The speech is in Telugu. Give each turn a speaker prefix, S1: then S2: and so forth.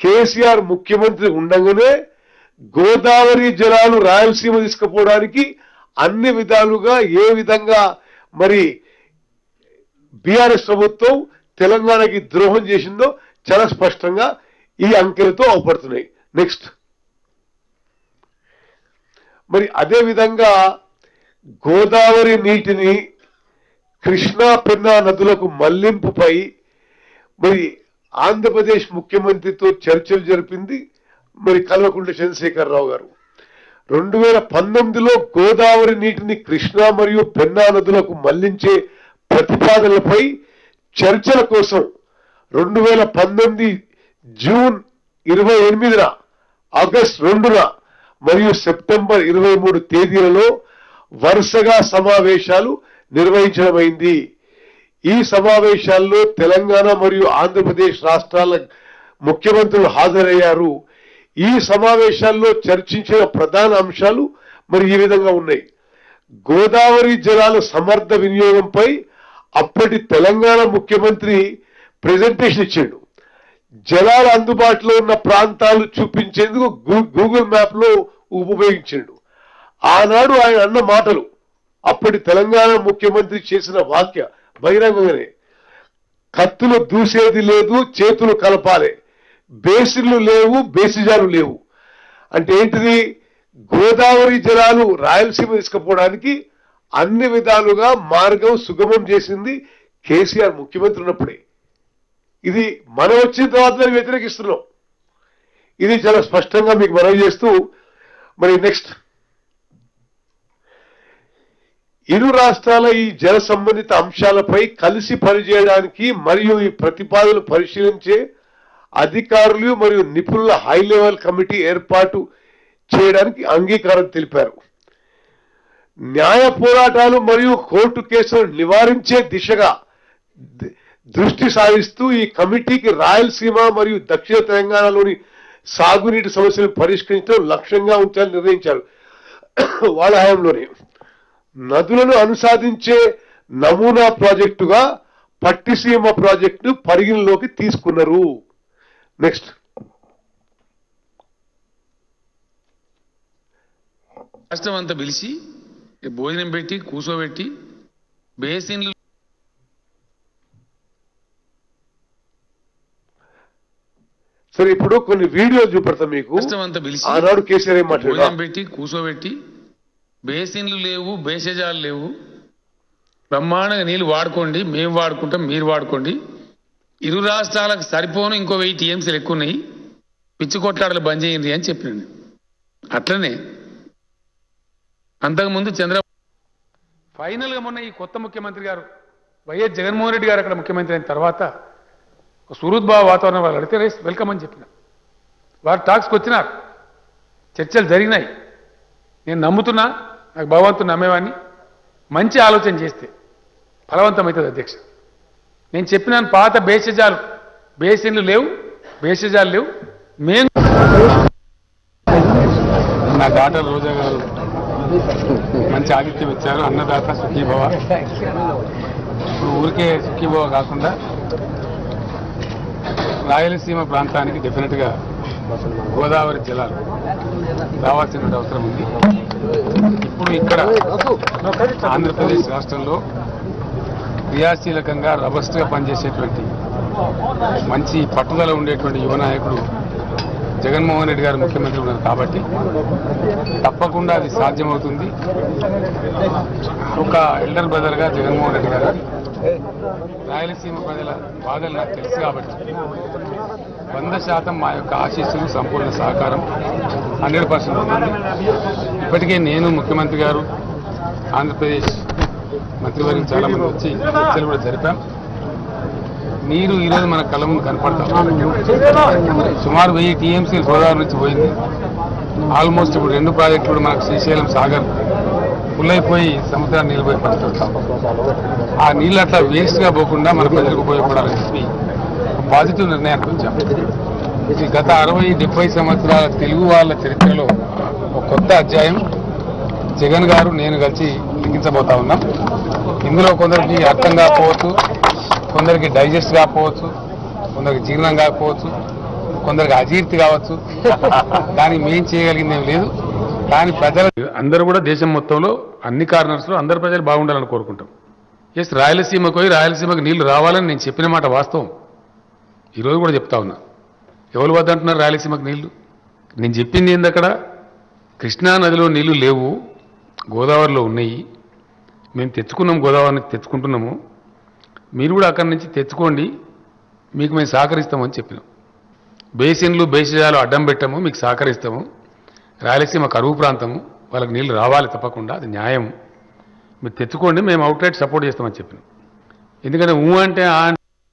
S1: కేసీఆర్ ముఖ్యమంత్రి ఉండగానే గోదావరి జలాలు రాయలసీమ తీసుకుపోవడానికి అన్ని విధాలుగా ఏ విధంగా మరి బీఆర్ఎస్ ప్రభుత్వం తెలంగాణకి ద్రోహం చేసిందో చాలా స్పష్టంగా ఈ అంకెలతో అవపడుతున్నాయి. నెక్స్ట్, మరి అదే విధంగా గోదావరి నీటిని కృష్ణా పెన్నా నదులకు మళ్లింపుపై మరి ఆంధ్రప్రదేశ్ ముఖ్యమంత్రితో చర్చలు జరిపింది మరి కల్వకుంట్ల చంద్రశేఖరరావు గారు. 2019లో గోదావరి నీటిని కృష్ణా మరియు పెన్నా నదులకు మళ్లించే ప్రతిపాదనలపై చర్చల కోసం 2019 జూన్ 28న, ఆగస్టు 2న మరియు సెప్టెంబర్ 23 తేదీలలో వరుసగా సమావేశాలు నిర్వహించడమైంది. ఈ సమావేశాల్లో తెలంగాణ మరియు ఆంధ్రప్రదేశ్ రాష్ట్రాల ముఖ్యమంత్రులు హాజరయ్యారు. ఈ సమావేశాల్లో చర్చించిన ప్రధాన అంశాలు మరి ఈ విధంగా ఉన్నాయి. గోదావరి జలాల సమర్థ వినియోగంపై అప్పటి తెలంగాణ ముఖ్యమంత్రి ప్రెజెంటేషన్ ఇచ్చాడు. జలాలు అందుబాటులో ఉన్న ప్రాంతాలు చూపించేందుకు గూగుల్ మ్యాప్ లో ఉపయోగించాడు. ఆనాడు ఆయన అన్న మాటలు, అప్పటి తెలంగాణ ముఖ్యమంత్రి చేసిన వాక్య బహిరంగంగానే, కత్తులు దూసేది లేదు, చేతులు కలపాలి, బేసిన్లు లేవు, బేసిజాలు లేవు. అంటే ఏంటిది? గోదావరి జలాలు రాయలసీమ తీసుకుపోవడానికి అన్ని విధాలుగా మార్గం సుగమం చేసింది కేసీఆర్ ముఖ్యమంత్రి ఉన్నప్పుడే. ఇది మనం వచ్చిన తర్వాత వ్యతిరేకిస్తున్నాం. ఇది చాలా స్పష్టంగా మీకు మనవి చేస్తూ, మరి నెక్స్ట్, ఇరు రాష్ట్రాల ఈ జల సంబంధిత అంశాలపై కలిసి పనిచేయడానికి మరియు ఈ ప్రతిపాదనలు పరిశీలించే అధికారులు మరియు నిపుణుల హై లెవెల్ కమిటీ ఏర్పాటు చేయడానికి అంగీకారం తెలిపారు. న్యాయ పోరాటాలు మరియు కోర్టు కేసులను నివారించే దిశగా దృష్టి సారిస్తూ ఈ కమిటీకి రాయలసీమ మరియు దక్షిణ తెలంగాణలోని సాగునీటి సమస్యలను పరిష్కరించడం లక్ష్యంగా ఉంచాలని నిర్ణయించారు. వాళ్ళ హయాంలోనే నదులను అనుసాదించే నమూనా ప్రాజెక్టుగా పట్టిసీమ ప్రాజెక్టు పరిగణలోకి తీసుకున్నారు. నెక్స్ట్,
S2: రాష్ట్రం అంతా పిలిచి భోజనం పెట్టి కూర్చోబెట్టి బేసిన్లు
S1: సరే ఇప్పుడు కొన్ని వీడియోలు చూపెడతాం మీకు.
S2: రాష్ట్రం అంతా పిలిచి
S1: ఆనాడు కేసీఆర్ ఏం మాట్లాడారు?
S2: భోజనం పెట్టి కూర్చోబెట్టి బేసిన్లు లేవు, బేసజాలు లేవు, బ్రహ్మాండంగా నీళ్ళు వాడుకోండి, మేము వాడుకుంటాం, మీరు వాడుకోండి, ఇరు రాష్ట్రాలకు సరిపోను ఇంకో 1000 టీఎంసీలు ఎక్కువ ఉన్నాయి, పిచ్చి కొట్లాటలు బంద్ చేయండి అని చెప్పినండి. అట్లనే అంతకుముందు ఫైనల్గా మొన్న ఈ కొత్త ముఖ్యమంత్రి గారు వైఎస్ జగన్మోహన్ రెడ్డి గారు అక్కడ ముఖ్యమంత్రి అయిన తర్వాత సుహృద్భావ వాతావరణం వాళ్ళు అడిగితే వెల్కమ్ అని చెప్పిన వారు టాక్స్కి వచ్చినారు, చర్చలు జరిగినాయి. నేను నమ్ముతున్నా, నాకు భగవంతుని నమ్మేవాడిని, మంచి ఆలోచన చేస్తే ఫలవంతమవుతుంది అధ్యక్ష. నేను చెప్పినాను, పాత బేసజాలు బేసిన్లు లేవు, బేసజాలు లేవు. మేము నా డాక్టర్ రోజా గారు మంచి ఆతిథ్యం ఇచ్చారు. అన్నదాత సుఖీభవ. ఇప్పుడు ఊరికే సుఖీభవ కాకుండా రాయలసీమ ప్రాంతానికి డెఫినెట్గా గోదావరి జలాలు రావాల్సిన అవసరం ఉంది. ఇప్పుడు ఇక్కడ ఆంధ్రప్రదేశ్ రాష్ట్రంలో క్రియాశీలకంగా రబస్ట్గా పనిచేసేటువంటి మంచి పట్టుదల ఉండేటువంటి యువ నాయకుడు జగన్మోహన్ రెడ్డి గారు ముఖ్యమంత్రి ఉన్నారు కాబట్టి తప్పకుండా అది సాధ్యమవుతుంది. ఒక ఎల్డర్ బ్రదర్గా జగన్మోహన్ రెడ్డి గారు రాయలసీమ ప్రజల బాధలు నాకు తెలుసు కాబట్టి 100% మా యొక్క ఆశీస్సులు, సంపూర్ణ సహకారం 100% ఉంటుంది. ఇప్పటికే నేను, ముఖ్యమంత్రి గారు, ఆంధ్రప్రదేశ్ మంత్రివర్గం చాలామంది వచ్చి చర్చలు కూడా జరిపాం. నీరు ఈరోజు మన కళ్ళ ముందు కనపడతాం. సుమారు 1000 టీఎంసీలు గోదావరి నుంచి పోయింది. ఆల్మోస్ట్ ఇప్పుడు 2 ప్రాజెక్టులు కూడా మనకు శ్రీశైలం సాగర్ ఫుల్ అయిపోయి సముద్రాన్ని నిలిపోయి పడుతుంటాం. ఆ నీళ్ళు అట్లా వేస్ట్గా పోకుండా మన ప్రజలకు ఉపయోగపడాలని చెప్పి పాజిటివ్ నిర్ణయానికి వచ్చాం. ఇది గత 60-70 సంవత్సరాల తెలుగు వాళ్ళ చరిత్రలో ఒక కొత్త అధ్యాయం జగన్ గారు, నేను కలిసి లిఖించబోతా ఉన్నాం. ఇందులో కొందరికి అర్థం కాకపోవచ్చు, కొందరికి డైజెస్ట్ కాకపోవచ్చు, కొందరికి జీర్ణం కాకపోవచ్చు, కొందరికి అజీర్తి కావచ్చు, దానికి మేం చేయగలిగింది ఏం లేదు. కానీ ప్రజలు అందరూ కూడా దేశం మొత్తంలో అన్ని కార్నర్స్లో అందరు ప్రజలు బాగుండాలని కోరుకుంటాం. ఎస్, రాయలసీమకు పోయి రాయలసీమకు నీళ్లు రావాలని నేను చెప్పిన మాట వాస్తవం. ఈరోజు కూడా చెప్తా ఉన్నా. ఎవరు వద్దంటున్నారు రాయలసీమకు నీళ్లు? నేను చెప్పింది ఏంది, అక్కడ కృష్ణా నదిలో నీళ్లు లేవు, గోదావరిలో ఉన్నాయి. మేము తెచ్చుకున్నాం, గోదావరి నుంచి తెచ్చుకుంటున్నాము. మీరు కూడా అక్కడి నుంచి తెచ్చుకోండి, మీకు మేము సహకరిస్తామని చెప్పినాం. బేసిన్లు బేసిజాలు అడ్డం పెట్టాము, మీకు సహకరిస్తాము. రాయలసీమ కరువు ప్రాంతము, వాళ్ళకి నీళ్లు రావాలి తప్పకుండా, అది న్యాయం. మీరు తెచ్చుకోండి, మేము అవుట్లెట్ సపోర్ట్ చేస్తామని చెప్పినాం. ఎందుకంటే అంటే